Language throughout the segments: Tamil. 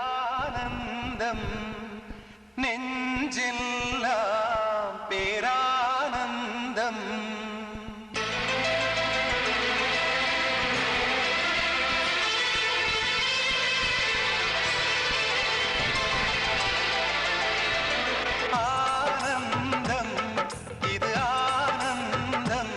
ஆனந்தம் நெஞ்செல்லாம் பேரானந்தம் ஆனந்தம் இது ஆனந்தம்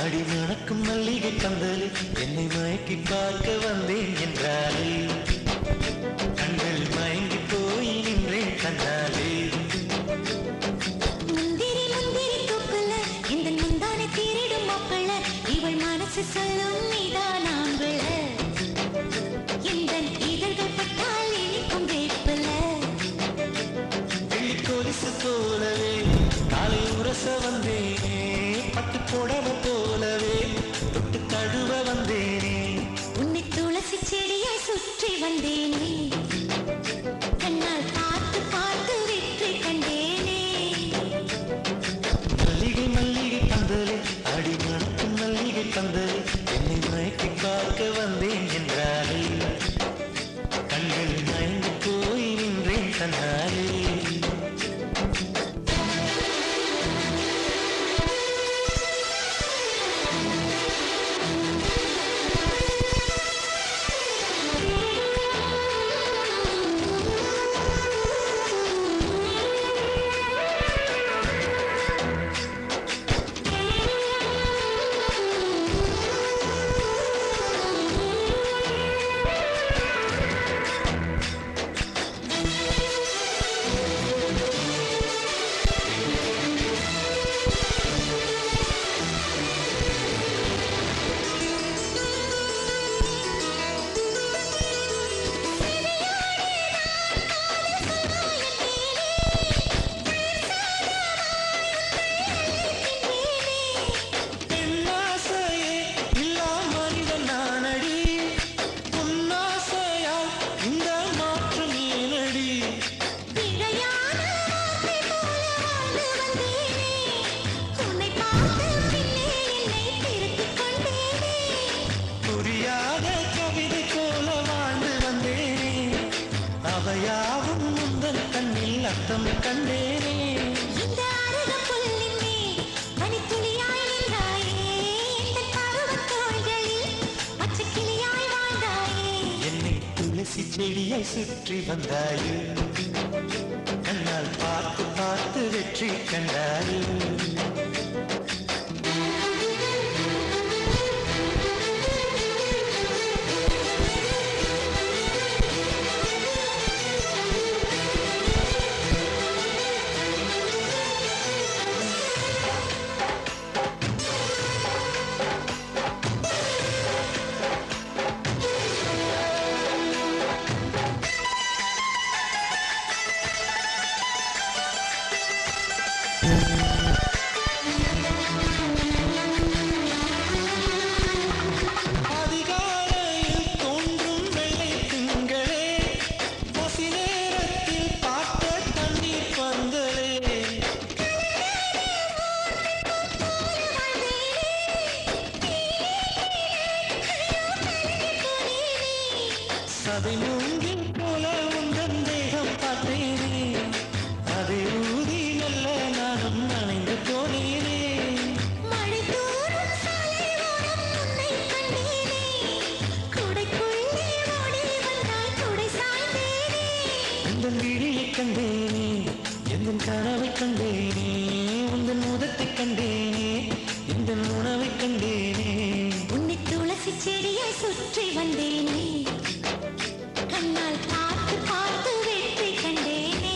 அடி மணக்கும் மல்லிகை பந்தலே என்னை மயக்கி பார்க்க வந்தேன் என்றாலே கண்கள் மயங்கி போய் நின்றேன் கண்ணாலே முந்திரி முந்திரி தூக்கல இந்த முந்தானை தீரிடும் மாப்பிள்ள இவள் மனசு சொல்லும் நீதான் ஆம்பள இந்த இதழ்கள் பட்டால் இனிக்கும் வேப்பல கொலிசு போலவே காலை உரச வந்தேனே பட்டு புடவ போலவே தொட்டு தழுவ வந்தேனே உன்னை துளசி செடியாய் சுற்றி வந்தேனே கண்ணால் பார்த்து பார்த்து வெற்றி கண்டேனே மல்லிகை மல்லிகை பந்தலே அடி மணக்கும் மல்லிகை பந்தலே என்னை மயக்கி பார்க்க வந்தேன் என்றாலே கண்கள் மயங்கி போய் நின்றேன் கண்ணாலே செடியை சுற்றி வந்தாயே கண்ணால் பார்த்து பார்த்து வெற்றி கண்டாயே அதை மூங்கில் போல உந்தன் தேகம் பார்த்தேனே அதை ஊதி நல்ல நானும் நனைந்து போனேனே மழை தோறும் சாலையோரம் உன்னை கண்டேனே குடைக்குள்ளே ஓடி வந்தாய் குடை சாய்ந்தேனே உந்தன் விழியை கண்டேனே எந்தன் கனவை கண்டேனே உந்தன் முதத்தை கண்டேனே எந்தன் உணவை கண்டேனே உன்னை துளசி செடியை சுற்றி வந்தேனே கண்ணால் பார்த்து பார்த்து வெற்றி கண்டேனே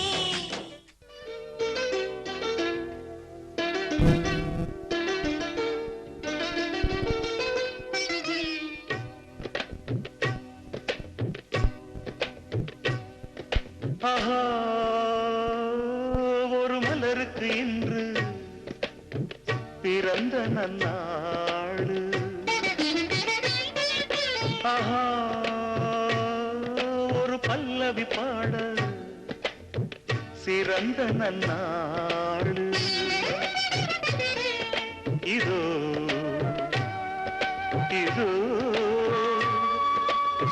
ஆஹா ஒரு மலருக்கு இன்று பிறந்த நன்னாடு ஆஹா ஒரு பல்லவி பாட சிறந்த நன்னாடு இதோ இதோ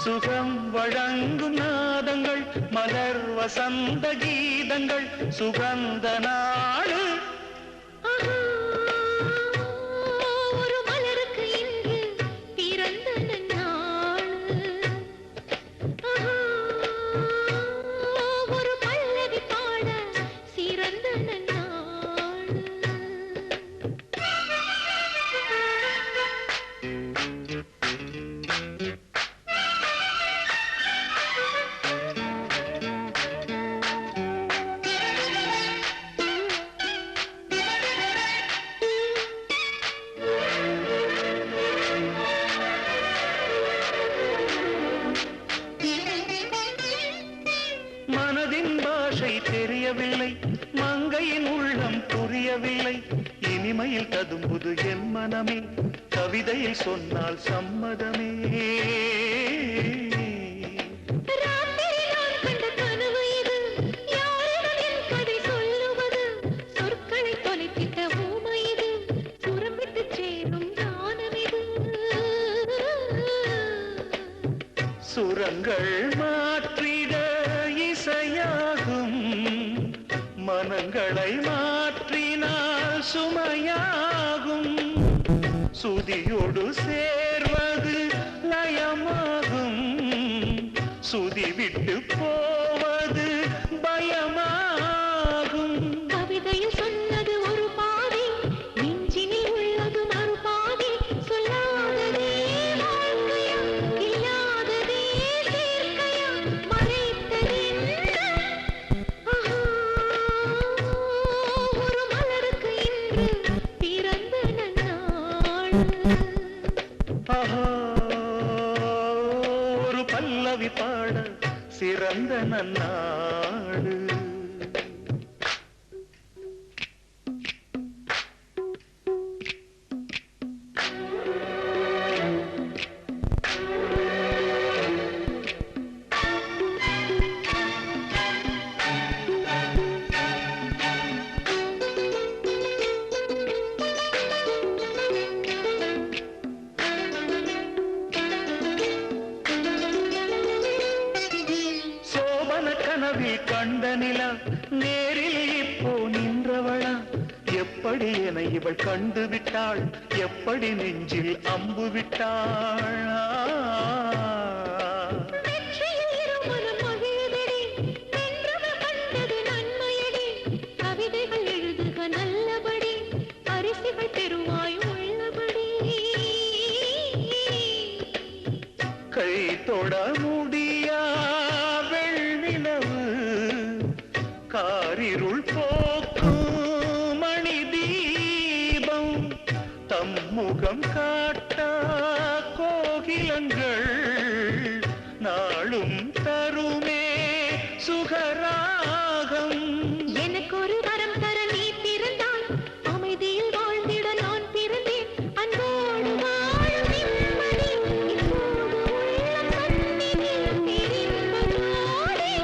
சுகம் வழங்கும் நாதங்கள் மலர் வசந்த கீதங்கள் சுகந்த நாடு ஒரு மலருக்கு இன்று பிறந்த நன்னாள் ஒரு பல்லவி பாட சிறந்த நன்னாள் மனதின் பாஷை தெரியவில்லை, மங்கையின் உள்ளம் புரியவில்லை. இனிமையில் ததும்புது என் மனமே, கவிதையில் சொன்னால் சம்மதமே. சுரங்கள் மாற்றிட இசையாகும், மனங்களை மாற்றினால் சுமையாகும். சுதியோடு சேர்வது லயமாகும், சுதி விட்டு போவது பயமாகும். கவிதையில் சொன்னது ஒரு பாதி, நெஞ்சினில் உள்ளது மறுபாதி. சொல்லாததே வாழ்க்கையா, இல்லாததே சேர்க்கையா, மறைத்ததென்ன? ஒரு மலருக்கு இன்று பிறந்த நன்னாள். ஒரு பல்லவி பாட சிறந்த நன்னாடு. கனவில் கண்ட நிலா நேரில் இப்போ நின்றவளா? எப்படி என இவள் கண்டு விட்டாள், எப்படி நெஞ்சில் அம்பு விட்டாள். கவிதைகள் எழுதுக நல்லபடி, பரிசுகள் பெறுவாய் உள்ளபடி. கை தொட முடியா வெள்ளிலவு, காரிருள் போக்கும் மணி தீபம், தம்முகம் காட்ட கோகிலங்கள் நாளும் தருமே சுகராகம். எனக்கு ஒரு வரம் தர நீ பிறந்தால், அமைதியில் வாழ்ந்திட நான் பிறந்தேன். அன்போடு வாழும் நிம்மதி, இப்போது உள்ளம் சந்நிதியில் தெரிவதோடே.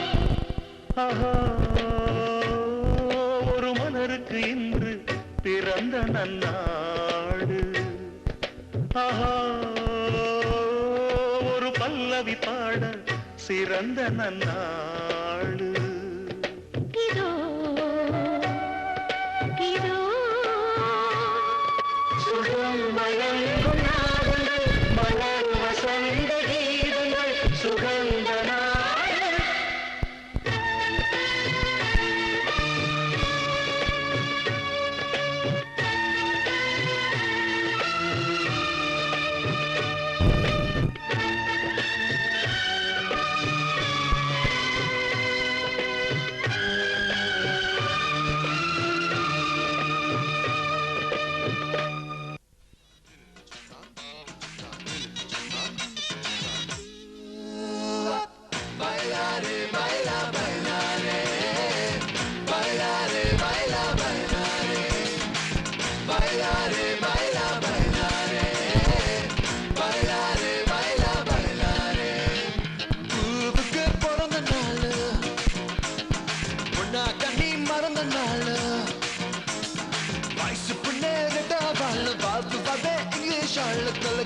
ஒரு மலருக்கு இன்று பிறந்த நன்னாடு. ஒரு பல்லவி பாட சிறந்த நன்னாடு. இதோ இதோ சுகம் வழங்கும் நாதங்கள், மலர் வசந்த கீதங்கள், சுகந்த நாடு.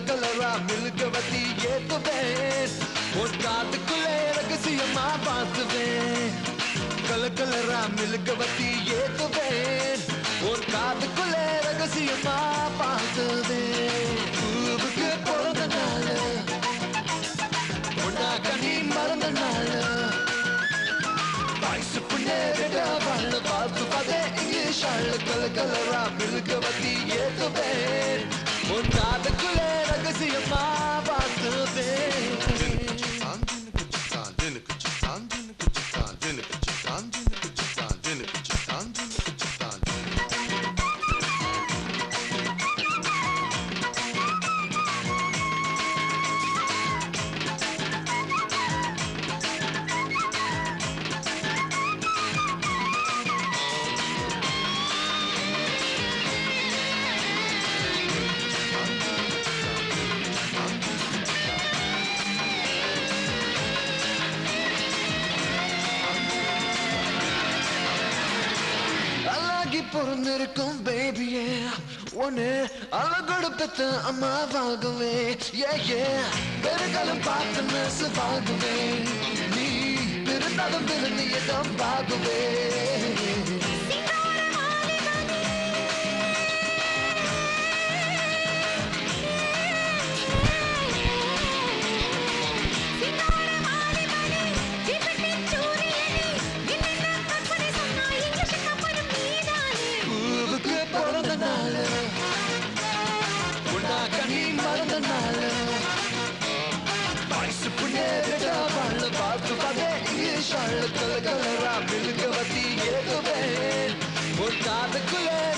கலரா மில்கவதி ஏத்துவேன், உன் காத்துக்குள்ளே ரகசியமா பார்த்துவேன். கலரா மில்கவதி ஏத்துவேன், உன் காத்துக்குள்ளே ரகசியமா பார்த்துவேன். பூவுக்கு பிறந்த நாள், உன்னா கண்ணி மறந்த நாள், வயசு புண்ணேறிட வாழ பார்த்து பார்த்தே இங்கிலீஷ் ஆள். கலரா மில்கவதி ஏத்துவேன், உன் காதுக்குள்ளே ரகசியமா பார்த்துவேன். பொறந்திருக்கும் பேபியே ஒன்னு அழகோடு பெத்த அம்மாவாகவே பெருகாலம் பார்த்து நெசவாகவே நீ பிறந்தாலும் பிறந்தியதான் பாகவே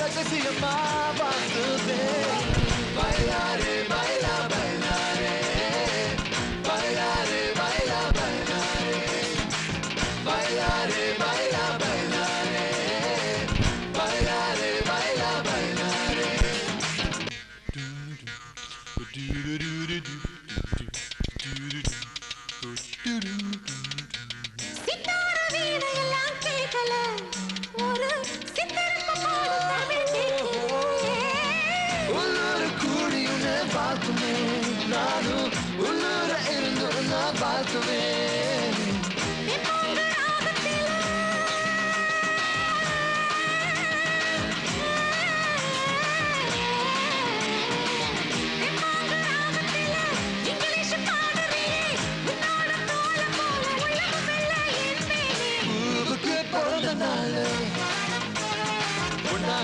ரகசியமா பார்த்துவே பைலாரே பைலா பைலாரே பைலாரே பைலா பைலாரே பைலாரே பைலா பைலாரே பைலாரே பைலா பைலாரே சித்தார வீணையெல்லாம் கேட்கல ஒரு சித்தரப்பு போல தமிழ் உள்ளூர் கூடி உன்னை பார்த்துமே நானும் உள்ளூர இருந்து உன்னை பார்த்துமே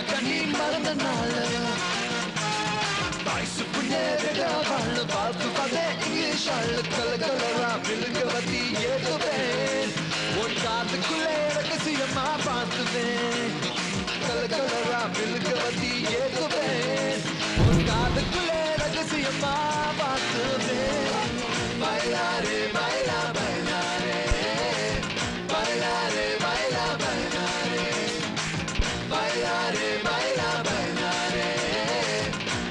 கண்ணி மறந்த நாள் பாய்சு புண்ணேடா வாழ் பார்த்து பார்த்தே இங்கிலீஷ் ஆள் கலரா விழுங்க வத்தி ஏற்றுவேன் உன் காத்துக்குள்ளே ரகசியமா பார்த்துவேன் கலரா விழுங்க வத்தி ஏற்றுவேன் உன் காத்துக்குள்ளே ரகசியமா பார்த்துவேன் பைலாரே பைலா பைலாரே பைலாரே பைலா பைலாரே Bailare, baila, bailare.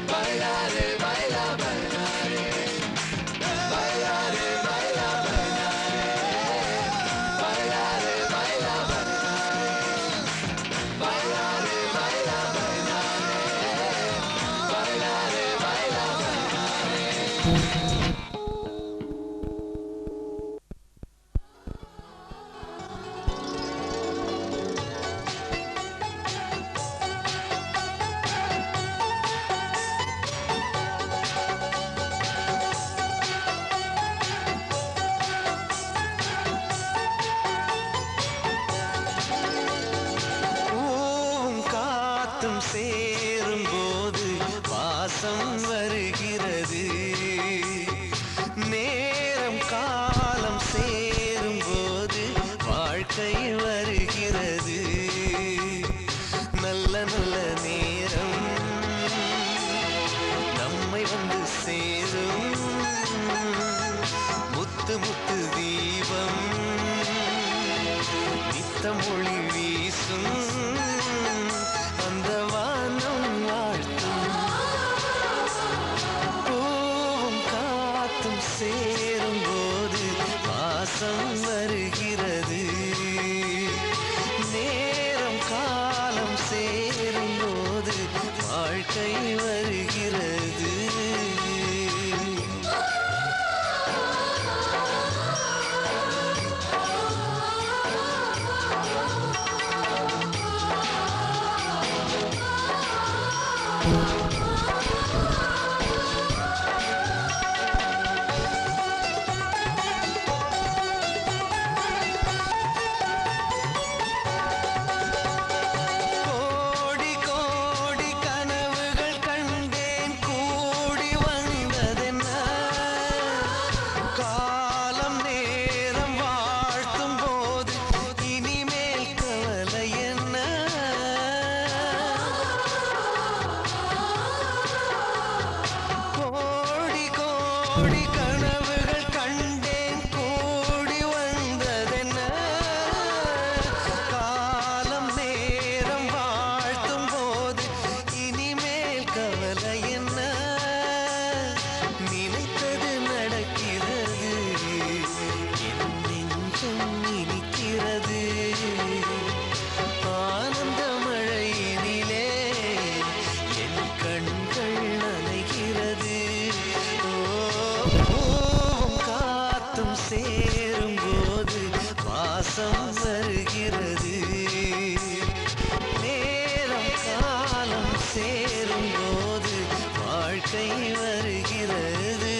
Bailare, baila, bailare. Bailare, baila, bailare. Bailare, baila, bailare. Bailare, baila, bailare. Bailare, baila, bailare. பூவும் காத்தும் சேரும் போது வாசம் வருகிறது நேரம் காலம் சேரும் போது வாழ்க்கை வருகிறது நல்ல நல்ல நேரம் நம்மை வந்து சேரும் முத்து முத்து தீபம் நித்தம் ஒளி வீசும் அந்த வானம் வாழ்த்தும் பூவும் காத்தும் சேரும் போது வாசம் வருகிறது நேரம் காலம் சேரும் போது வாழ்க்கை வருகிறது வருகிறது நேரம் காலம் சேரும் போது வாழ்க்கை வருகிறது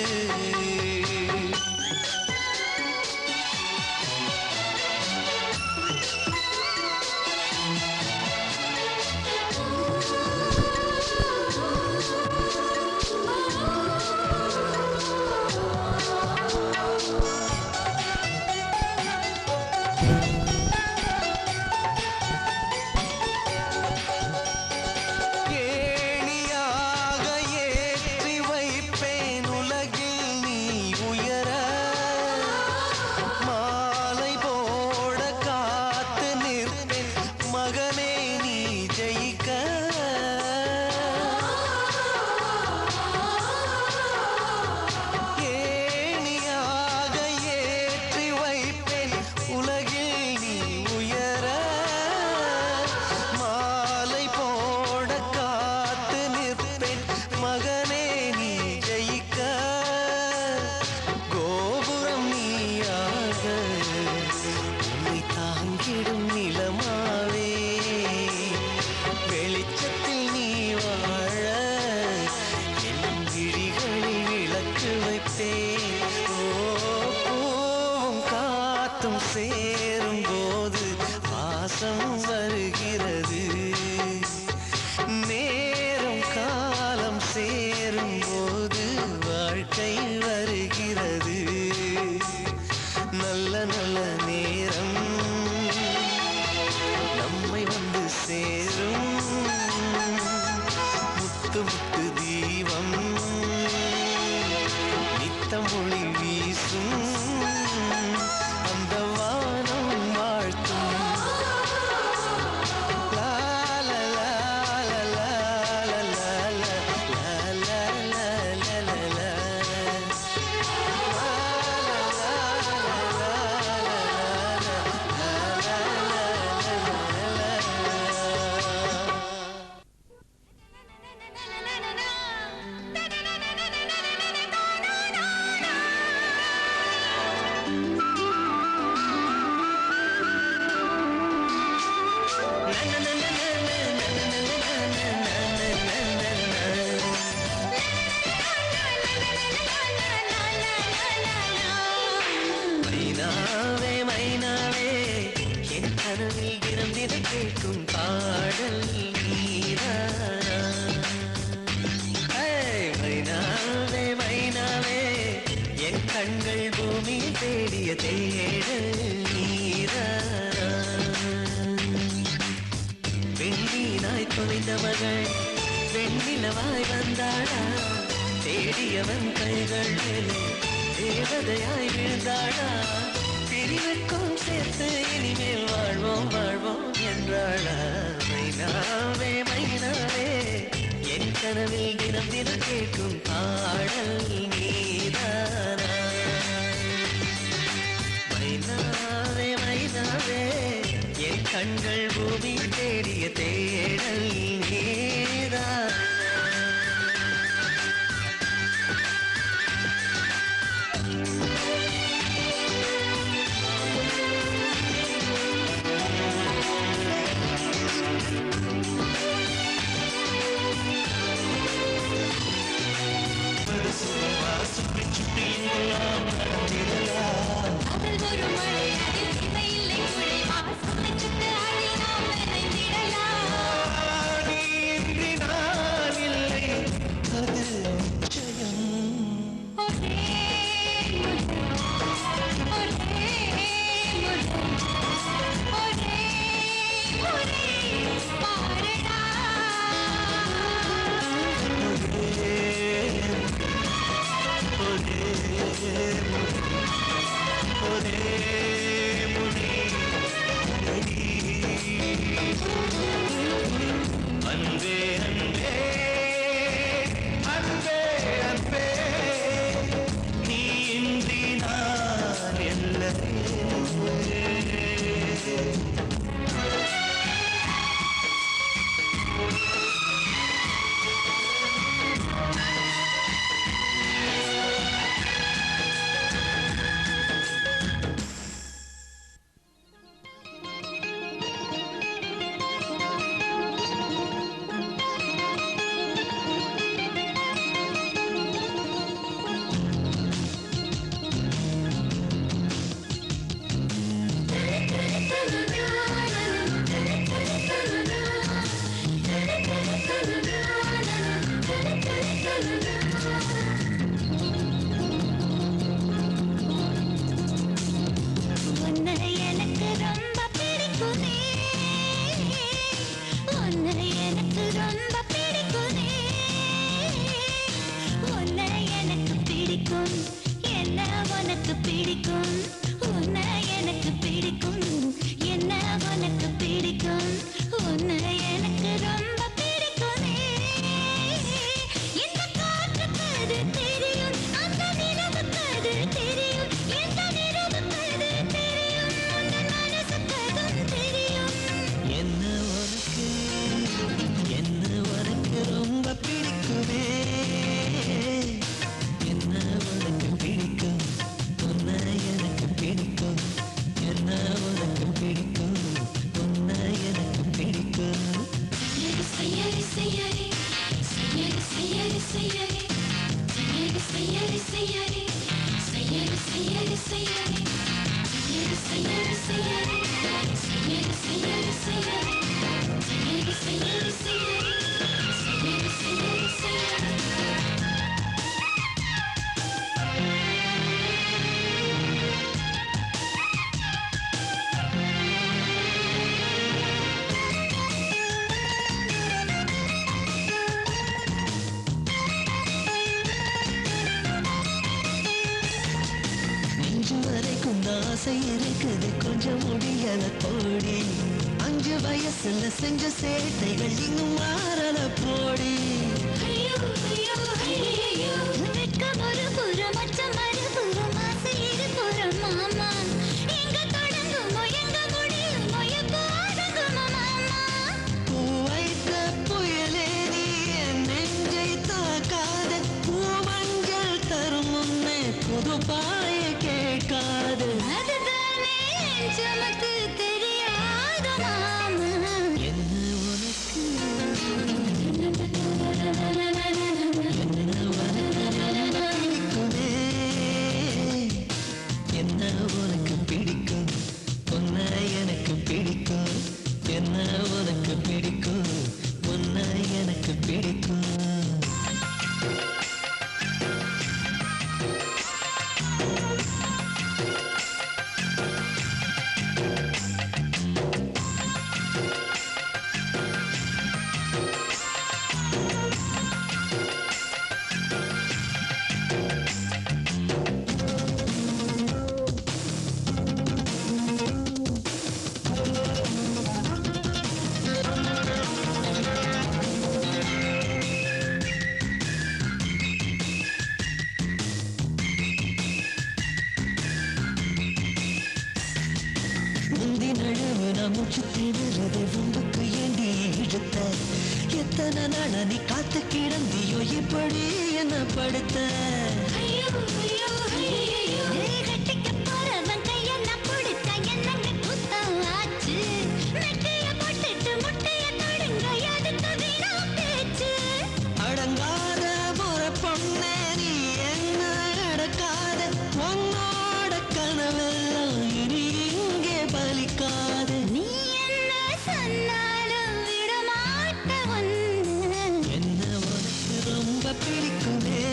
இருக்குது கொஞ்சம் முடியல போடி 5 வயசுல செஞ்ச சேட்டைகள் இன்னும் மாறல போடி வெட்கம் ஒரு புறம் அச்சம் மறுபுறம் ஆசை இருபுறம் மாமா எங்க தொடங்குமோ எங்க முடியுமோ எப்போ அடங்குமோ மாமா பூ வைத்த புயலே நீ என் நெஞ்சை தாக்காத பூ மஞ்சள் தரும் முன்னே புது பாய கேட்காது அதுதானே என் சமத்து தெரியாத மாமா என்ன உனக்கு என்ன உனக்கு பிடிக்கும் உன்னை எனக்கு பிடிக்கும் என்ன உனக்கு பிடிக்கும் உன்னை எனக்கு பிடிக்கும் முந்தி நழுவு நான் மூச்சு திணறது உம்புக்கு ஏண்டி இழுத்த எத்தனை நாள நீ காத்து கிடந்தியோ இப்படி என்ன படுத்த கட்டிக்க போறவன் கையென்ன பிடிச்ச என்னங்க குத்தம் ஆச்சு மெட்டிய போட்டுட்டு முட்டைய தொடுங்க எதுக்கு வீணா பேச்சு அடங்காத ஒரு பொண்ணே நீ என்ன அடக்காத உன்னோட கனவெல்லாம் இனி இங்கே பலிக்காது நீ என்ன சொன்னாலும் விடமாட்ட ஒன்று என்ன உனக்கு ரொம்ப பிடிக்குமே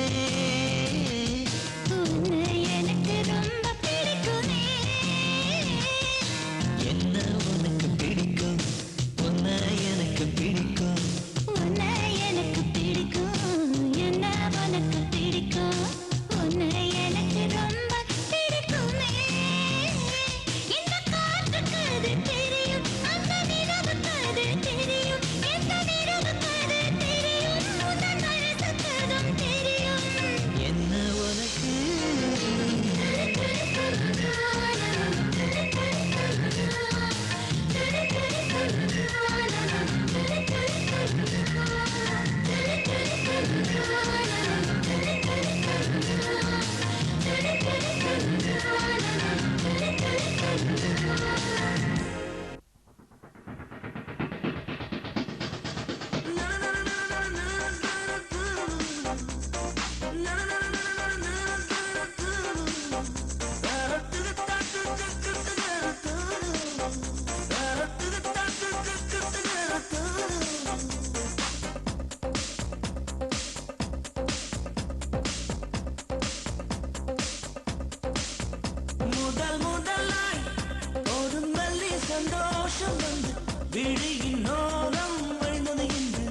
சந்தோஷம் வந்து விழியின் ஓரம் வழிந்தது என்று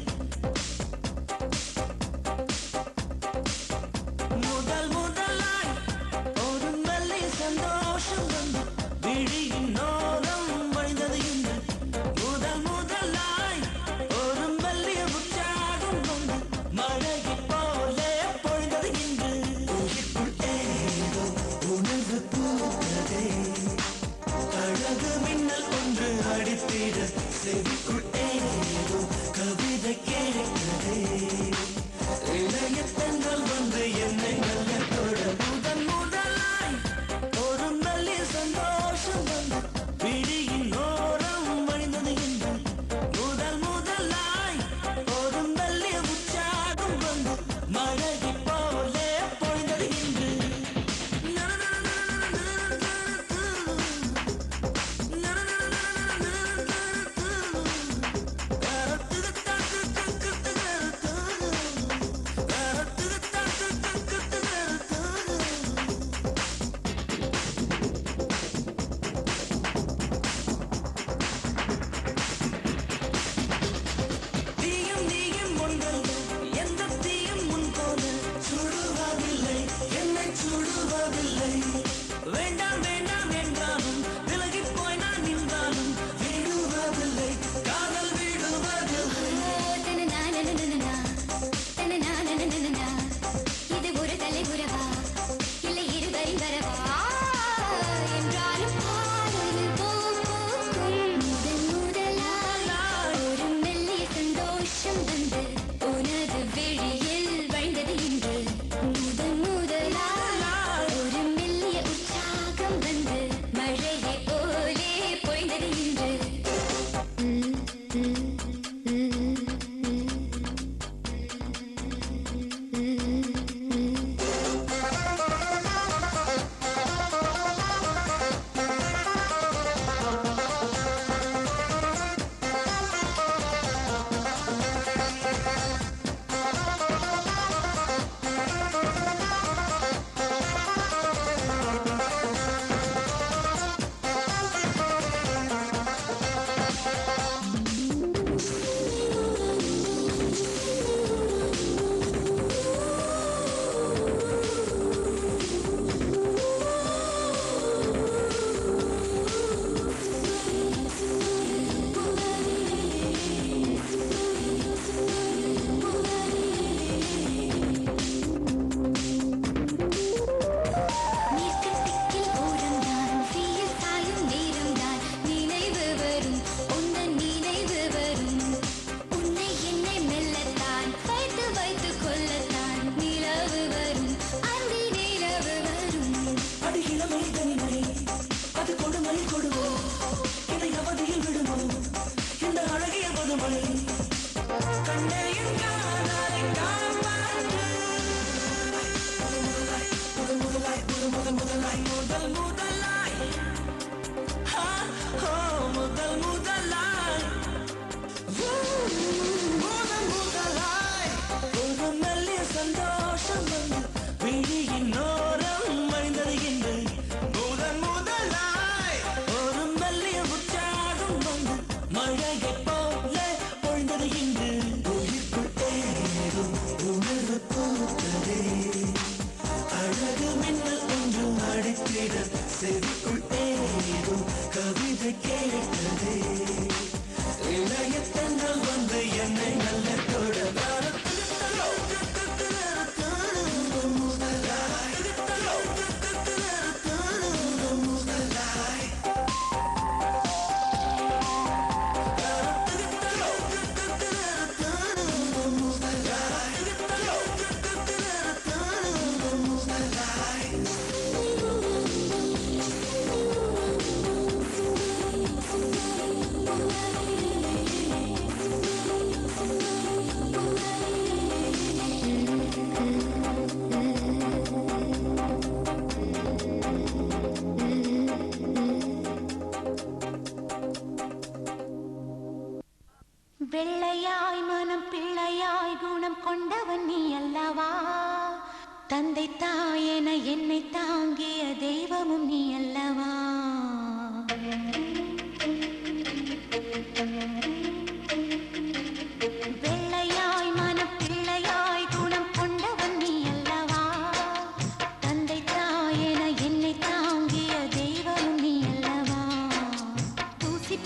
முதல் முதலாய் ஒரு மெல்லிய சந்தோஷம் வந்து விழியின் ஓரம் வழிந்தது என்று முதல் முதலாய் ஒரு மெல்லிய உற்சாகம் வந்து மழையை போலே பொழிந்தது என்று உயிர்க்குள் ஏதோ உணர்வு பூத்ததே அழகு மின்னல் ஒன்று அடித்திட செவிக்குள் ஏதோ கவிதை கேட்கிறதே இளைய தென்றல் வந்து என்னை நல்ல தொட முதன் முதலாய் ஒரு நல்ல சந்தோஷம் வந்து விழியின் ஓரம் வழிந்தது என்று முதல் முதலாய் ஒரு நல்ல உற்சாகம் வந்து மழையை போலே பொழிந்தது என்று தீயும் நீயும் ஒன்றல்ல எந்த தீயும் முன் போல சுடுவதில்லை என்னை சுடுவதில்லை வேண்டாம் வேண்டாம் என்றாலும் விலகி போய் நான் நின்றாலும் விடுவதில்லை காதல் விடுவதில்லை இது ஒரு தலைமுறவா இல்லை இருவரின் வரவா என்றாலும் காதலில் பூக்கும் முதல் முதலாய் ஒரு மெல்லிய சந்தோஷம் வந்து உனது விழியில் வழிந்தது என்று முதல் முதலாய் ஒரு மெல்லிய உற்சாகம் வந்து மழையை போலே பொழிந்தது என்று நீர்க்கட்டிக்கில் ஓரம்தான் தீயில் சாயும் நேரம்தான் நினைவு வரும் உந்தன் நினைவு வரும் உன்னை என்னை மெல்லத்தான் வைத்து வைத்து கொள்ளத்தான் நிலவு வரும் அந்தி நிலவு வரும் அது இளமை தனிமை அது கொடுமை கொடுமோ இதை அவதியில் விடுமோ இந்த அழகிய பதுமை கண்ணையும் காணாதை காப்பாற்று முதல் முதலாய் முதல் முதலாய் முதல் முதலாய் முதல் முதலாய் ஒரு மெல்லிய சந்தோஷம் வந்து விழியின் ஓரம் வழிந்தது என்று முதல் முதலாய் ஒரு மெல்லிய உற்சாகம் வந்து மழையை போல பொழிந்தது என்று உயிர்க்குள் ஏதோ உணர்வு பூத்ததே அழகு மின்னல் ஒன்று அடித்திட செவிக்குள் ஏதோ கவிதை கேட்கிறதே இளைய தென்றல் வந்து என்னை நல்ல தொட வெள்ளையாய் மனம் பிள்ளையாய் குணம் கொண்டவன் நீ அல்லவா தந்தை தாயென என்னை தாங்கிய தெய்வமும் நீ அல்லவா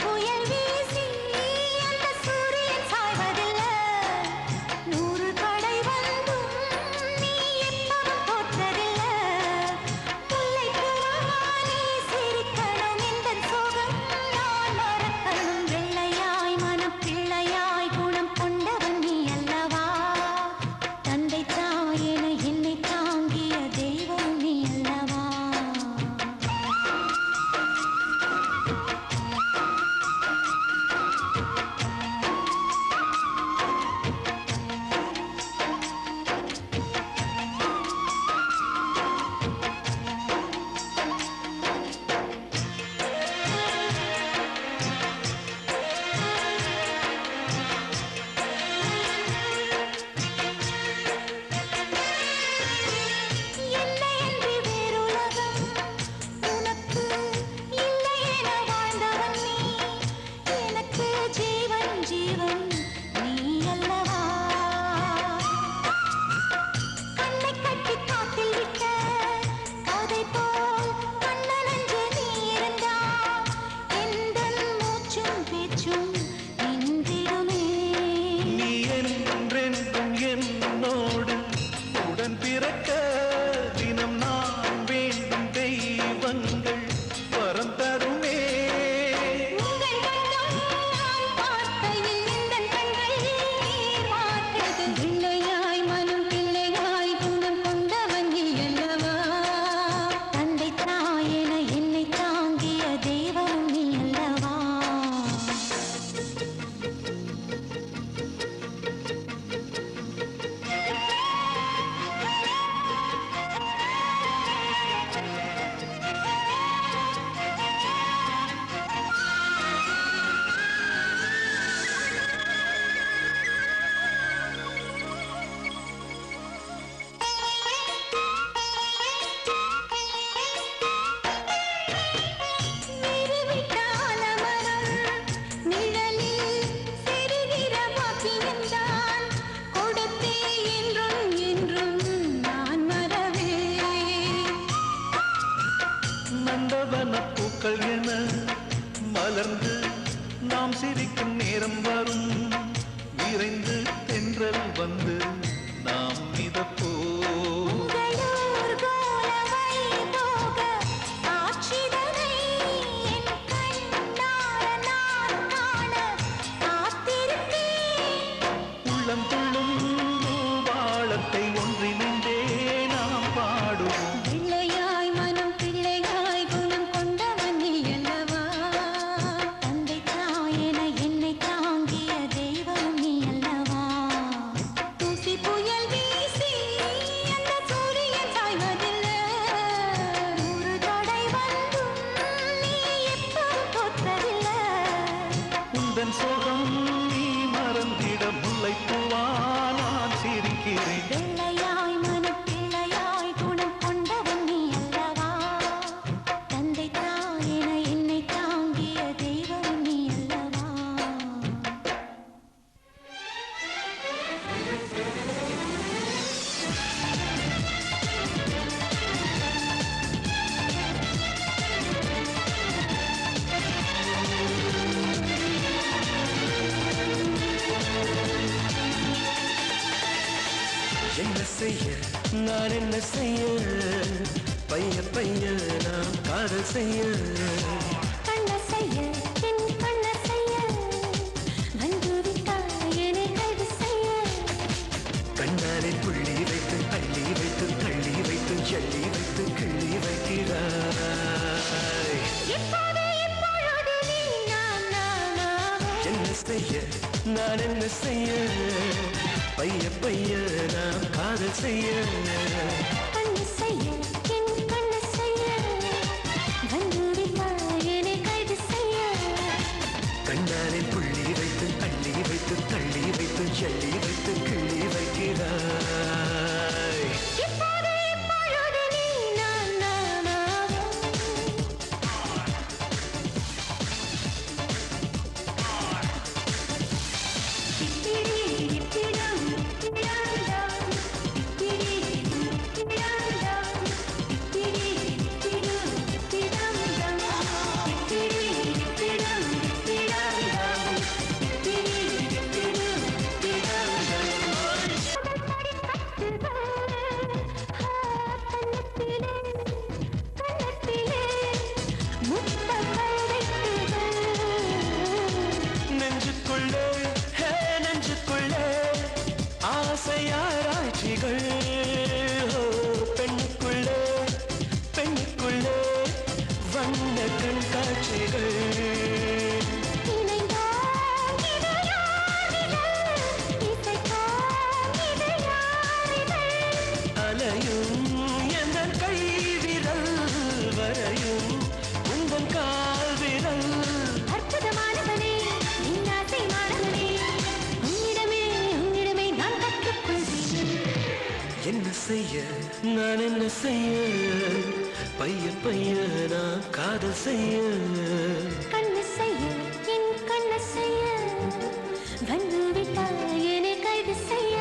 புயல் வீசி அந்த சூரியன் சாய்வதில்லை. 100 தடை வந்தும் நீ எப்பவும் தோற்றதில்லை. முல்லைப்பூவா நீ சிரிக்கணும், எந்தன் சோகம் நான் மறக்கணும். வெள்ளையாய் மனம் பிள்ளையாய் குணம் கொண்டவன் நீ அல்லவா? தந்தை தாயென என்னை தாங்கிய தெய்வம் நீ அல்லவா? என்னை அன்றி வேறுலகம் உனக்கு இல்லை என வாழ்ந்தவன் நீ. எனக்கு ஜீவன் ஜீவன் நீ அல்லவா? கண்ணை கட்டி காத்தில் விட்ட கதை போல் கண்ணனன்று நீ இருந்தாய். எந்தன் மூச்சும் பேச்சும் நின்றிடுமே. நீ என்றென்றும் என்னோடு உடன் பிறக்க தினம் நான் வேண்டும் தெய்வங்கள் வரம் தருமே. உங்கள் கண்ணும் நான் பார்க்கையில் எந்தன் கண்கள் நீர் வார்த்தது. பிள்ளையாய் மனம் பிள்ளையாய் குணம் கொண்டவன் நீ அல்லவா? தந்தை தாயென என்னை தாங்கிய தெய்வம் நீ அல்லவா? விரிவிட்டால மரம் நிழலில் சிறுகிற பாக்கியம்தான் கொடுத்தே என்றும் என்றும் நான் மறவே. நந்தவன பூக்கள் என மலர்ந்து நாம் சிரிக்கும் நேரம் வரும். விரைந்து தென்றல் வந்து நாம் மிதப்போ. உங்களூர் கோலவை போக ஆட்சிதனை என் கண்ணார நான் காண காத்திருப்பேன். உள்ளம் துள்ளும் பூபாளத்தை ஒன்றிணைந்தே நாம் பாடுவோம். பிள்ளையாய் மனம் பிள்ளையாய் குணம் கொண்டவன் நீ அல்லவா? தந்தை தாயென என்னை தாங்கிய தெய்வம் நீ அல்லவா? தூசி புயல் வீசி அந்த சூரியன் சாய்வதில்லை. 100 தடை வந்தும் நீ எப்பவும் தோற்றதில்லை. உந்தன் சோகம் நீ மறந்திட முல்லைப்பூவா நான் சிரிக்கிறேன். வெள்ளையாய் மனம் பிள்ளையாய் குணம் கொண்டவன் நீ அல்லவா? தந்தை தாயென என்னை தாங்கிய தெய்வம் நீ அல்லவா? என்ன செய்ய நான் என்ன செய்ய பைய பைய நாம் காதல் செய்ய. கண்ண செய்ய என் கண்ண செய்ய வந்துவிட்டாய் என்னை கைது செய்ய. கண்ணாலே புள்ளி வைத்து அள்ளி வைத்து தள்ளி வைத்து ஜல்லி வைத்து கிள்ளி வைக்கிறாய். இப்போது இப்பொழுது நீ நான் என்ன செய்ய நான் என்ன செய்ய பைய பைய நாம் காதல் செய்ய. கண்ண செய்ய என் கண்ண செய்ய வந்துவிட்டாய் என்னை கைது செய்ய. கண்ணாலே புள்ளி வைத்து அள்ளி வைத்து தள்ளி வைத்து ஜல்லி வைத்து கிள்ளி வைக்கிறாய். இப்போது இப்பொழுது நீ நான் செய்ய நான் என்ன செய்ய பைய பைய நான் காதல் செய்ய கண்ணு செய்ய என் கண்ணு செய்ய வந்து விட்டால் என்னை கைது செய்ய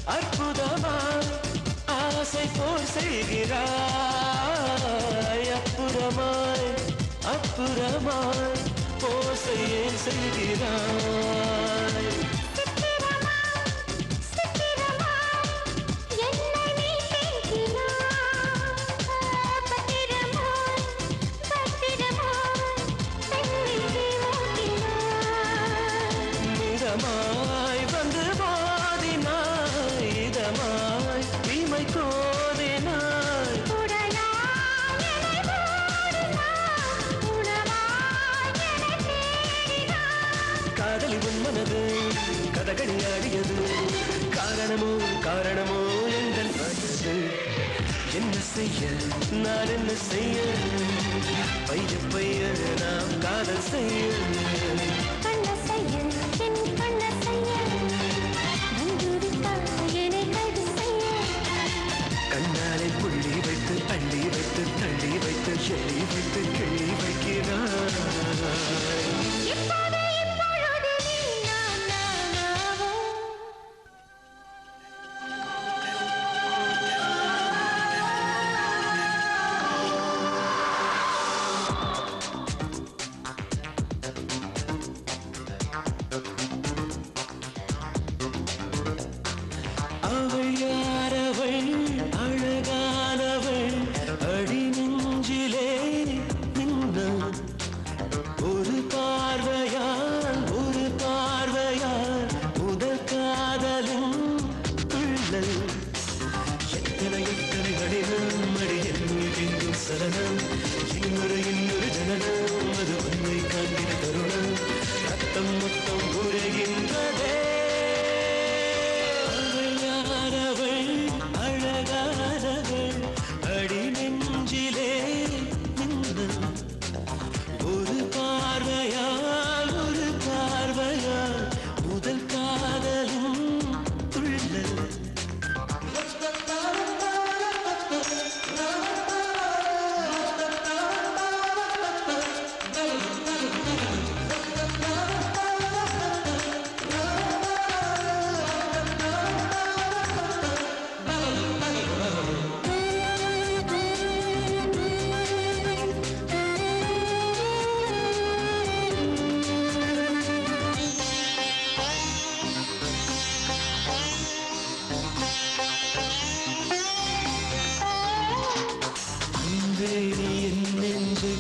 அற்புதமாய் ஆசை போல் செய்கிறாய் அற்புதமாய் போசை ஏன் செய்கிறாய் இதமாய் வந்து போதினாய் இதமாய் தீமை கோதினாய் காதலி உன் மனது கதகளி ஆடியது காரணமோ எங்கள் மனது என்ன செய்ய நான் என்ன செய்ய பைய பைய நாம் காதல் செய்ய கண்ணாலை புள்ளி வைத்து அள்ளி வைத்து தள்ளி வைத்து எள்ளி வைத்து கிள்ளி வைக்கிறாய் அவள் யாரவள் அழகானவள் அடி நெஞ்சிலே நின்ற ஒரு பார்வையால் முதல் காதலும் துள்ளல் எத்தனை கடிதம் அடியில் எங்கும் சலனம் இன்னொரு ஜனனம் அது உண்மை காண்கிற தருணம் ரத்தம் மொத்தம் உரைகின்றதே அழகானவள் அடி நெஞ்சிலே நின்ற ஒரு பார்வையால் முதல் காதலும் துள்ளல்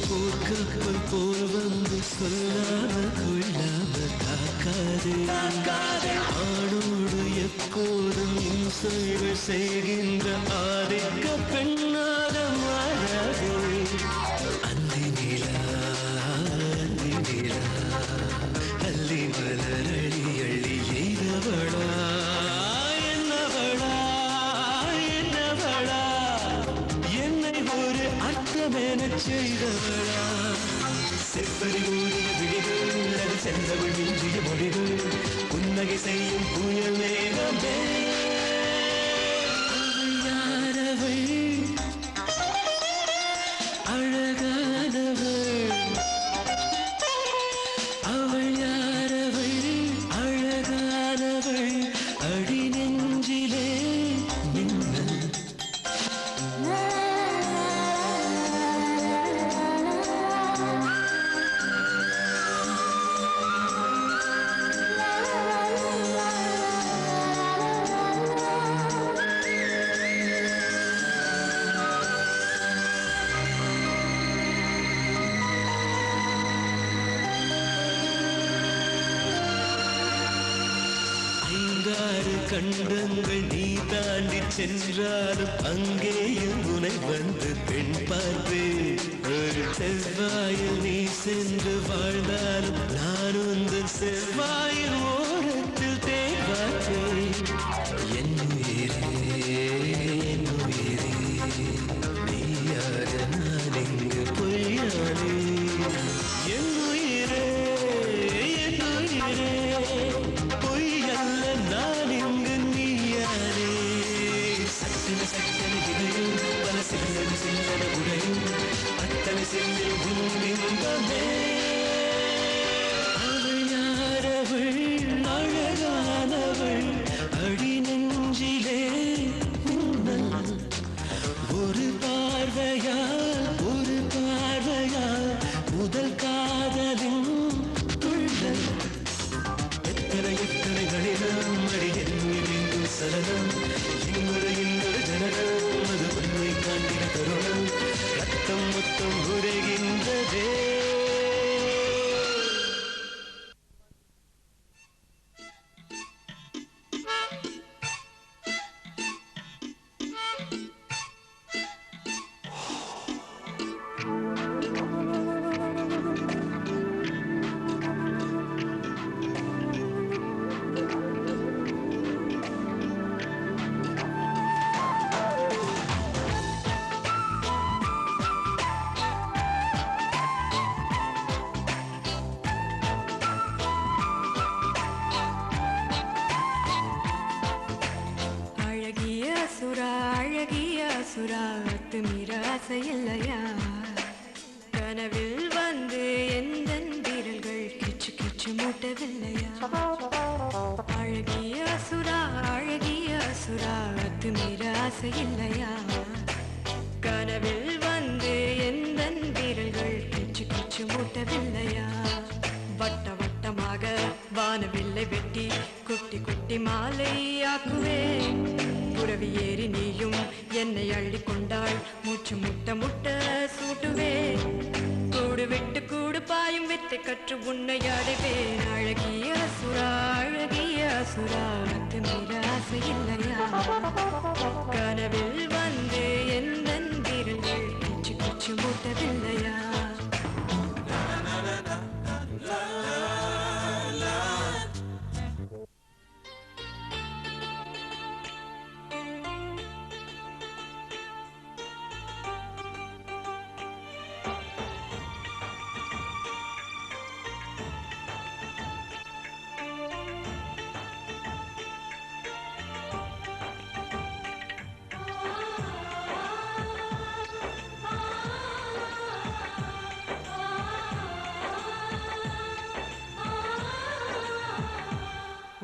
போர்க்கப்பல் போல் வந்து கொள்ளாம காக்காதே ஆணோடு எப்போதும் இன்சைகள் செய்கின்ற ஆதிக்க பெண்ணாக மாறாதே அந்தி நிலா அள்ளி மலரழி எய்தவளா என்னை ஒரு அர்த்தமென செய்தவளா செப்பறி ஊதிய விழிகள் அது சென்றவள் மிஞ்சிய மொழிகள் புன்னகை செய்யும் புயல் மேகமே யாரவள் அழகானவள் அவள் யாரவள் அழகானவள் அடி நெஞ்சிலே மின்னல் கண்டங்கள் நீ தாண்டி சென்றாலும் அங்கேயும் உனை வந்து பெண் பார்ப்பேன். ஒரு செவ்வாயில் நீ சென்று வாழ்ந்தாலும் நான் உந்தன் செவ்வாயில் ஓரத்தில் தேன் பார்ப்பேன். என் உயிரே என் உயிரே நீயாக நான் இங்கு பொய்யானே. என் உயிரே என் உயிரே பொய்யல்ல நான் இங்கு நீயானே. சட்டன சட்டன இதையும் பல சில்லன சில்லன உடையும் அத்தனை செல்லில் பூமிந்தமே. அவள் யாரவள் அழகானவள் அடி நெஞ்சிலே உன்னல். ஒரு பார்வையால் முதல் காதலின் துள்ளல். எத்தனை எத்தனை கடிதம் அடி என் சலனம். இன்னொரு ஜனனம் அது உண்மை காண்கிற தருணம். ரத்தம் மொத்தம் உரைகின்றதே. இல்லையா கனவில் வந்து எந்த வீரர்கள் கிச்சு கிச்சு மூட்டவில்லையா? அழகிய சுரா அத்துமீற ஆசை இல்லையா? கனவில் வந்து எந்த வீரர்கள் கிச்சு கிச்சு மூட்டவில்லையா? வட்ட வட்டமாக வானவில்லை வெட்டி குட்டி குட்டி மாலை ஆக்குவேன். புறவி ஏறி நீயும் என்னை அள்ளி கொண்டாள் மூச்சு முட்ட முட்ட சூட்டுவேன். கூடு விட்டு கூடு பாயும் வித்தை கற்று உன்னை அடைவேன். அழகிய சுரா அத்துமீற ஆசை இல்லையா? கனவில் வந்து எந்த வீரர்கள் கிச்சு கிச்சு மூட்டவில்லையா?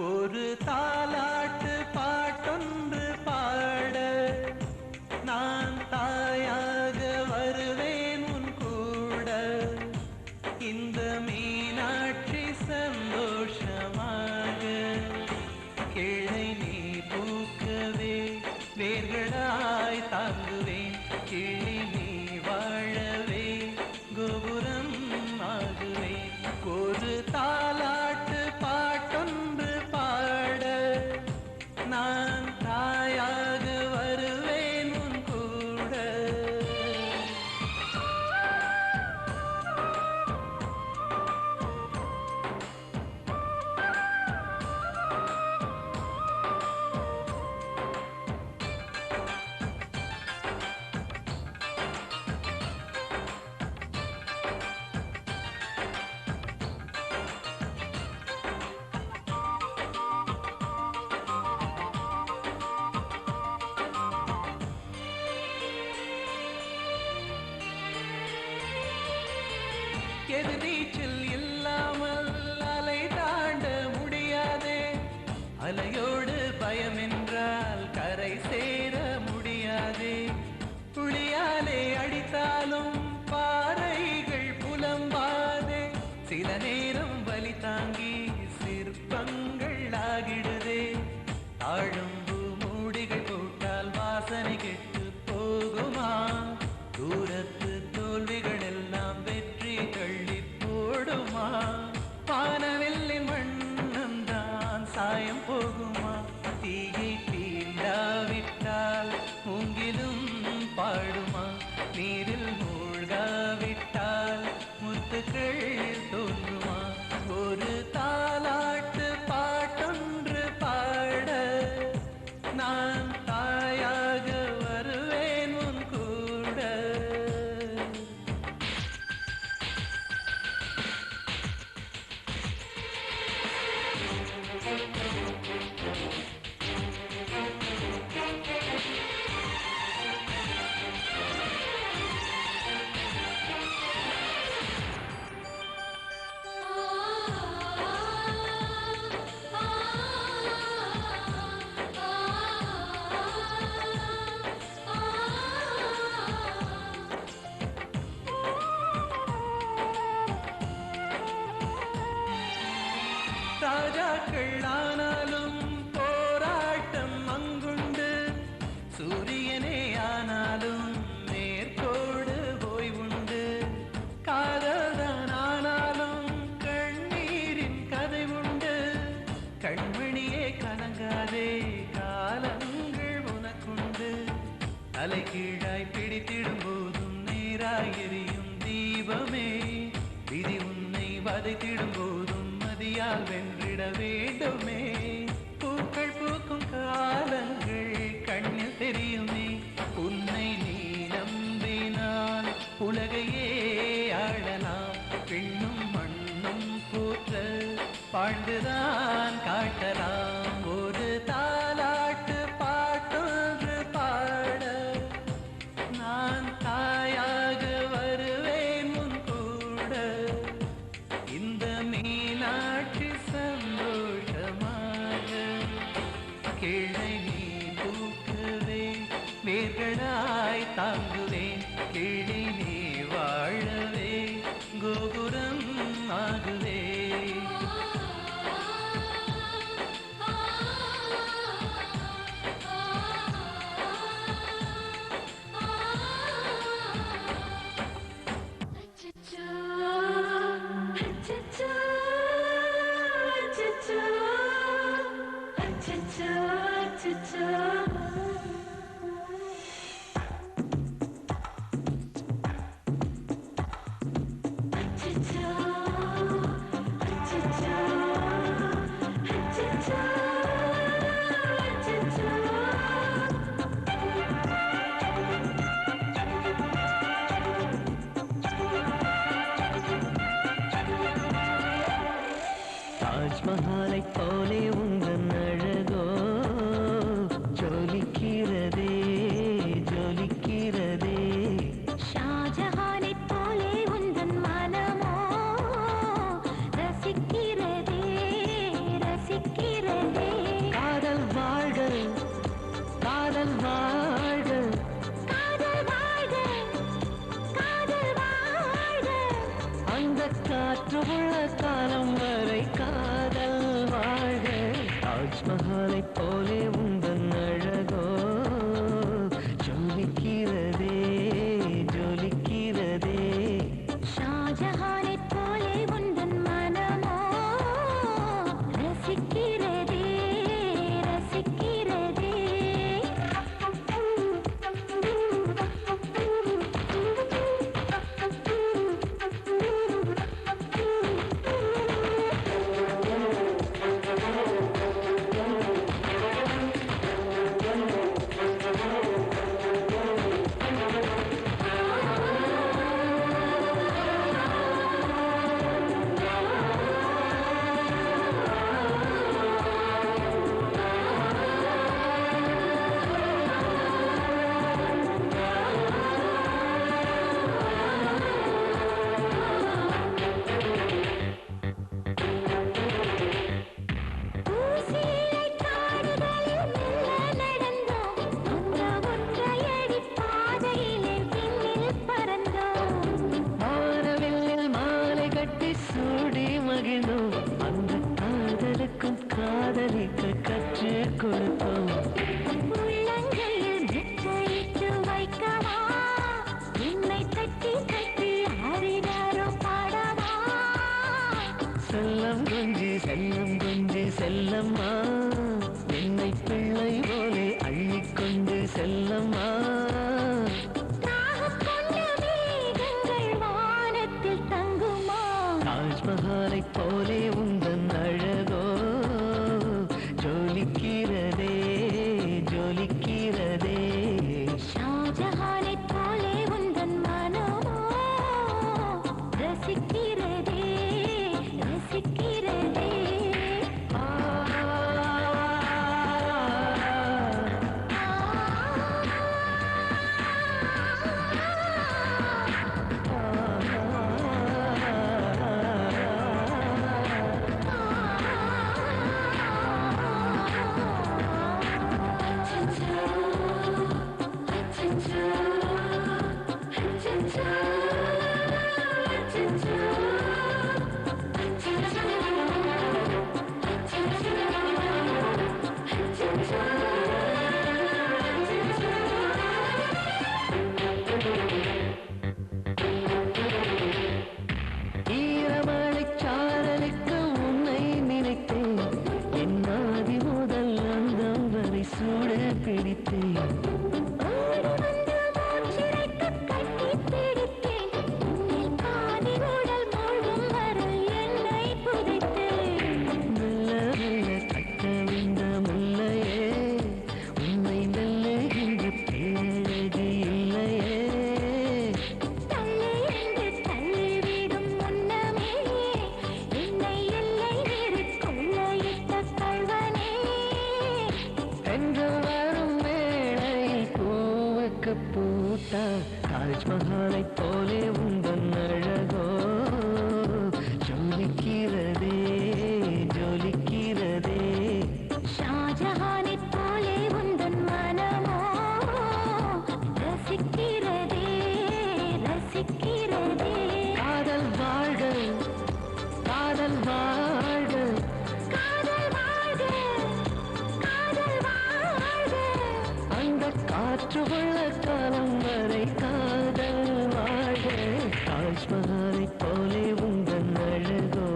ஒரு தாலாட்டு பாட்டொன்று பாட நான் தாயாக வருவேன் உன் கூட. இந்த மீனாட்சி சந்தோஷமாக கிளை நீ பூக்கவே வேர்களாய் தாங்குவேன். கிளி நீ வாழவே கோபுரம் ஆகுவேன். ஒரு தாலாட்டு பாட்டொன்று பாட நான் தாயாக வருவேன் உன் கூட. எதிர்நீச்சல் இல்லாமல் அலை தாண்ட முடியாதே. அலையோடு பயம் என்றால் கரை சேர முடியாதே. புளியாலே அடித்தாலும் பாறைகள் புலம்பாதே. சில நேரம் வலி தாங்கி சிற்பங்கள் ஆகிடுதே. தாழம்பு மூடிகள் போட்டால் வாசனை கெட்டு போகுமா? தூரத்து தோல்விகள் எல்லாம் வெற்றி தள்ளி போடுமா? வானவில்லின் வண்ணம் தான் சாயம் போகுமா? தீ நீரில் மூழ்காவிட்டால் முத்துக்கள் தோன்றுமா ஒரு தாலாட்டு பாட்டொன்று பாட நான் தாயாக வருவேன் உன் கூட ராஜாக்கள் ஆனாலும் போராட்டம் அங்குண்டு சூரியனே ஆனாலும் நேர்கோடு ஓய்வுண்டு காதல்தான் ஆனாலும் கண்ணீரின் கதை உண்டு கண்மணியே கலங்காதே காலங்கள் உனக்குண்டு அலை கீழாய் பிடித்திடும் போதும் நேராய் எரியும் தீபமே விதி உன்னை வதைத்திடும் போதும் மதியால் வென்றிட வேண்டுமே பூக்கள் பூக்கும் காலங்கள் கண்ணில் தெரியுமே உன்னை நீ நம்பினால் உலகையே ஆளலாம் பெண்ணும் மண்ணும் போற்ற வாழ்ந்துதான் காட்டலாம் ஒரு தாலாட்டு பாட்டொன்று பாட நான் தாயாக வருவேன் உன் கூட இந்த மீனாட்சி சந்தோஷமாக கிளை நீ தூக்குவே வேர்களாய் தாங்குவேன் கிளி நீ வாழவே கோபுரம் ஆகுவே தாஜ்மஹாலை போலே உங்கள் அழகோ ஜொலிக்கிறதே ஜொலிக்கிறதே ஷாஜஹானை போலே உந்தன் மனமோ ரசிக்கிறதே ரசிக்கிறதே காதல் வாழ்க காதல் வாழ்க காதல் வாழ்க காதல் வாழ்க அந்த காற்று உள்ள காலம் வரை காதல் வாழ்க தாஜ்மஹாலை போலே உந்தன் அழகோ ஜொலிக்கிறதே ஜொலிக்கிறதே ஷாஜஹானை போலே உந்தன் மனமோ ரசிக்கிறதே ரசிக்கிறதே பூட்டா தாஜ்மஹாலை போலே உந்தன் அழகோ ஜொலிக்கிறதே ஜொலிக்கிறதே ஷாஜஹானை போலே உந்தன் மனமோ ரசிக்கிறதே ரசிக்கிறதே காதல் வாழ்க காதல் வாழ்க காதல் வாழ்க காதல் வாழ்க அந்த காற்று உள்ள காலம் வரை காதல் வாழ்க தாஜ்மஹாலை போலே உந்தன் அழகோ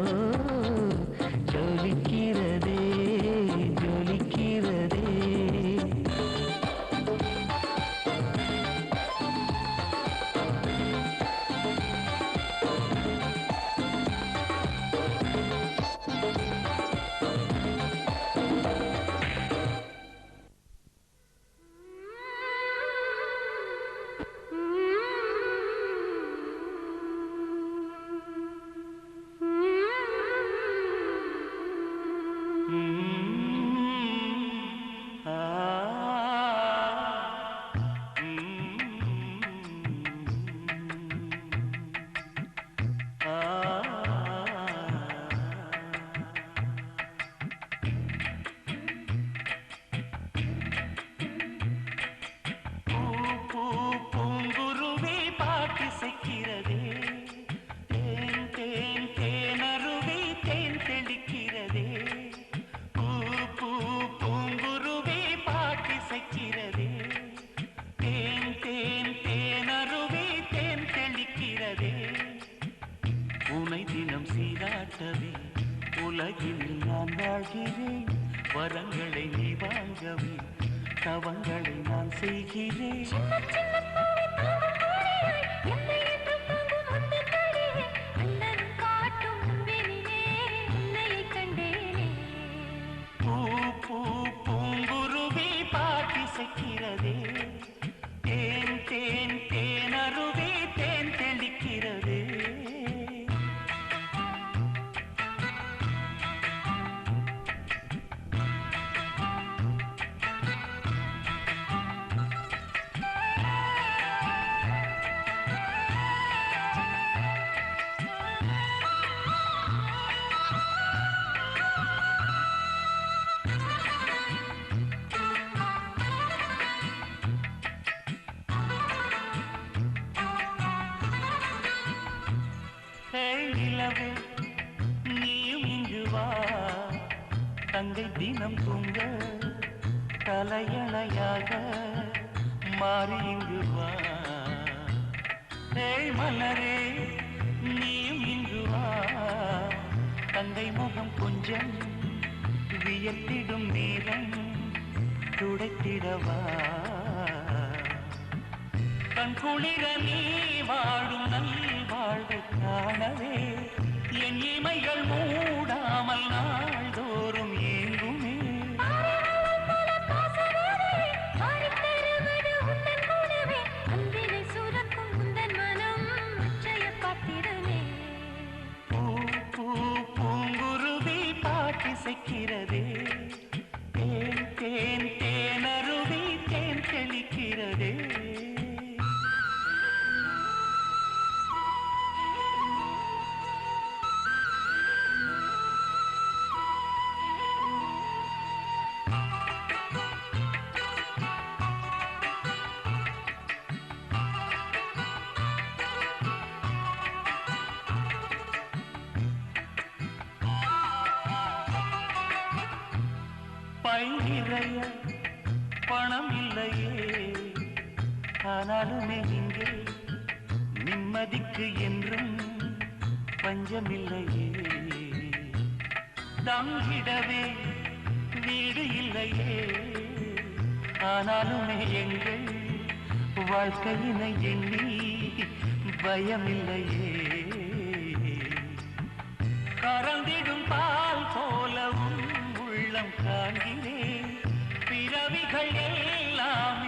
ஜொலிக்கிறதே ஜொலிக்கிறதே பூங்குருவி பாட்டிசைக்கிறதே தேன் தேன் தேனருவி தேன் தெளிக்கிறதே பூங்குருவி பாட்டிசைக்கிறதே தேன் தேன் தேனருவி தேன் தெளிக்கிறதே உனை தினம் சீராட்டவே உலகில் நான் வாழ்கிறேன் வரங்களை நீ வாங்கவே தவங்களை நான் செய்கிறேன் பூங்குருவி பாட்டிசைக்கிறதே தேன் தேன் தேனருவி தேன் தெளிக்கிறதே நிலவே நீயும் இங்கு வா தங்கை தினம் தூங்க தலையணையாக மாறி இங்கு வா மலரே நீயும் இங்கு வா தங்கை முகம் கொஞ்சம் வியத்திடும் நேரம் துடைத்திடவா கண் குளிர நீ வாழும் நல் வாழ்வை காணவே என் இமைகள் மூடாமல் நாள்தோறும் ஏங்குமே பூங்குருவி பாட்டிசைக்கிறதே தேன் தேன் தேனருவி தேன் தெளிக்கிறதே பையிறைய பணம் இல்லையே ஆனாலுமே இங்கே நிம்மதிக்கு என்றும் பஞ்சமில்லையே தங்கிடவே வீடு இல்லையே ஆனாலுமே எங்கள் வாழ்க்கையினை எண்ணி பயமில்லையே கறந்திடும் பால் போலவும் உள்ளம் காண்கிறேன் பிறவிகள் எல்லாம்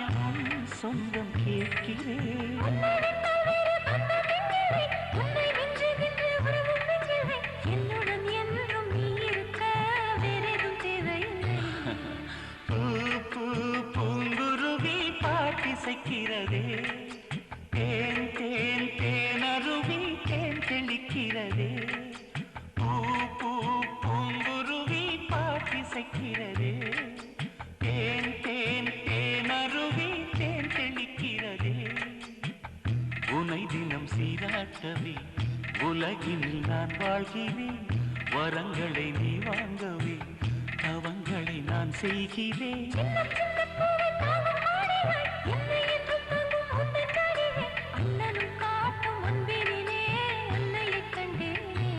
சொந்தம் கேட்கிறேன் பூங்குருவி பாட்டிசைக்கிற தெளிக்கிறதே தேன் தேன் தேனருவி தேன் தெளிக்கிறதே பூ பூ பூங்குருவி பாட்டிசைக்கிறதே தேன் தேன் தேனருவி தேன் தெளிக்கிறதே உனை தினம் சீராட்டவே உலகினில் நான் வாழ்கிறேன் வரங்களை நீ வாங்கவே அவங்களை நான் செய்கிறேன் அண்ணனும் காட்டும் முன்பினிலே உன்னையைக் கண்டேனே.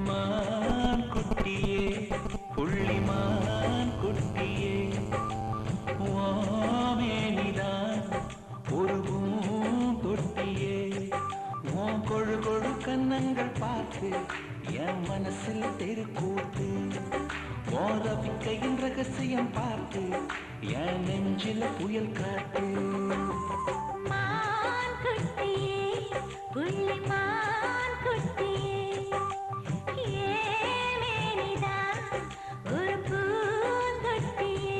மான் குட்டியே புள்ளிமான் குட்டியே ஓமேனிதான் ஒரு பூந்தொட்டியே உன் கொழு கொழு கன்னங்கள் பார்த்து என் மனசில் தெருக்கூத்து ஓரவிக்கையின் ரகசியம் பார்த்து என் நெஞ்சில புயல் காத்து மான் குட்டியே, புள்ளிமான் குட்டியே, ஏமேனிதான் ஒரு பூந்தொட்டியே.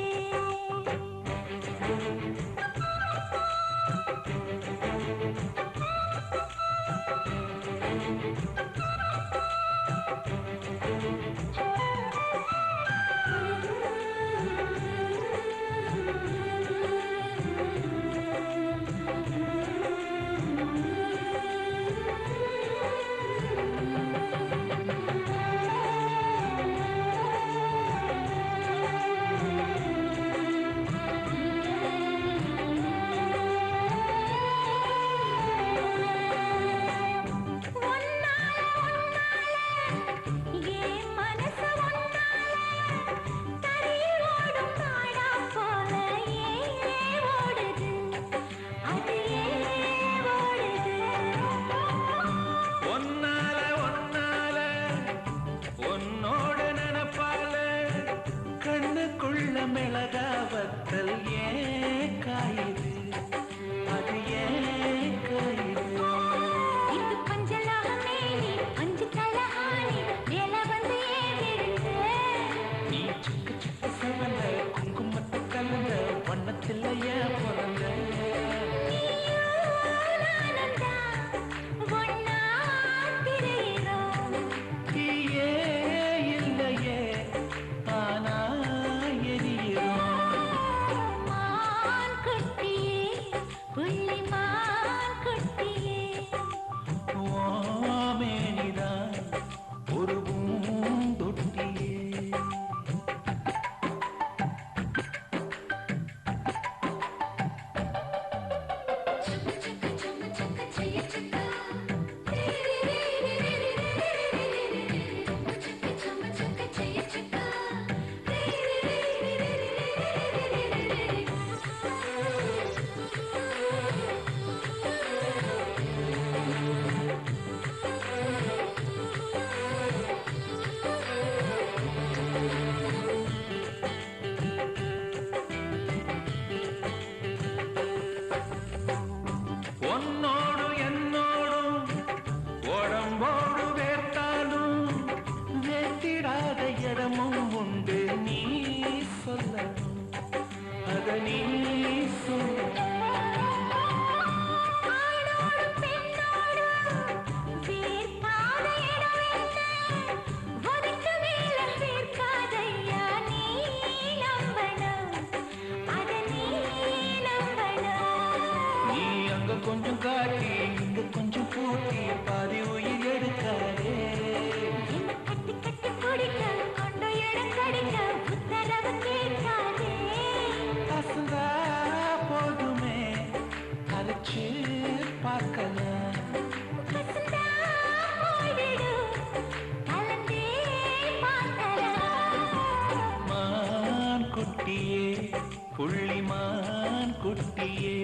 புள்ளிமான் குட்டியே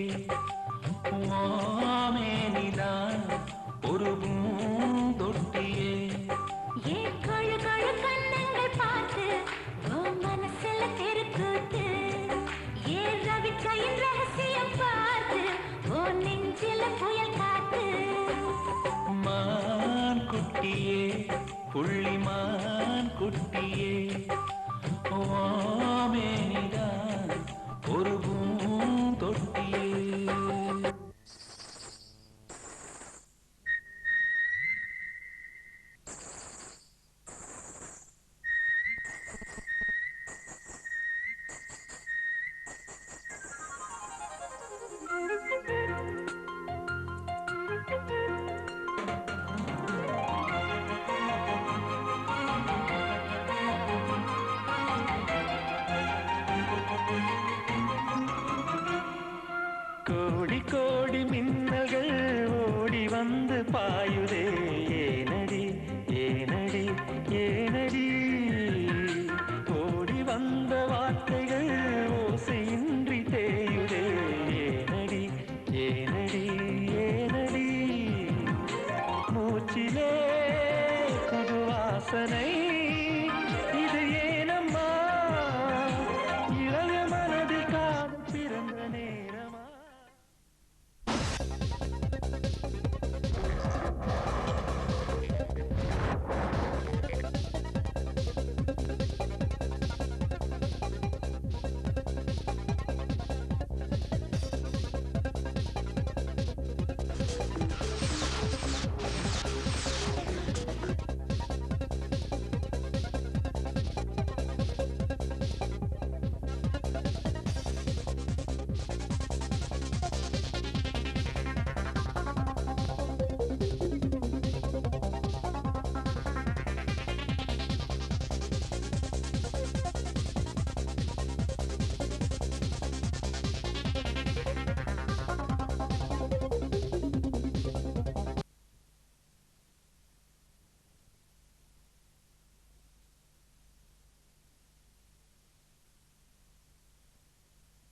மாமேனிதான் ஒரு பூந்தொட்டியே ஏன் கழு கழு கண்ணங்கள் பார்த்து உன் மனசுல தெருக்கூத்து ஏன் ரவிக்கையின் ரகசியம் பார்த்து உன் நெஞ்சில புயல் காத்து மான் குட்டியே புள்ளிமான் குட்டியே மாமேனிதான் ஒரு பூந்தொட்டியே கோடி கோடி மின்னல்கள் ஓடி வந்து பாயுதே ஏனடி ஏனடி ஏனடி ஓடி வந்த வார்த்தைகள் ஓசையின்றி தேயுதே ஏனடி ஏனடி ஏனடி மூச்சிலே புது வாசனை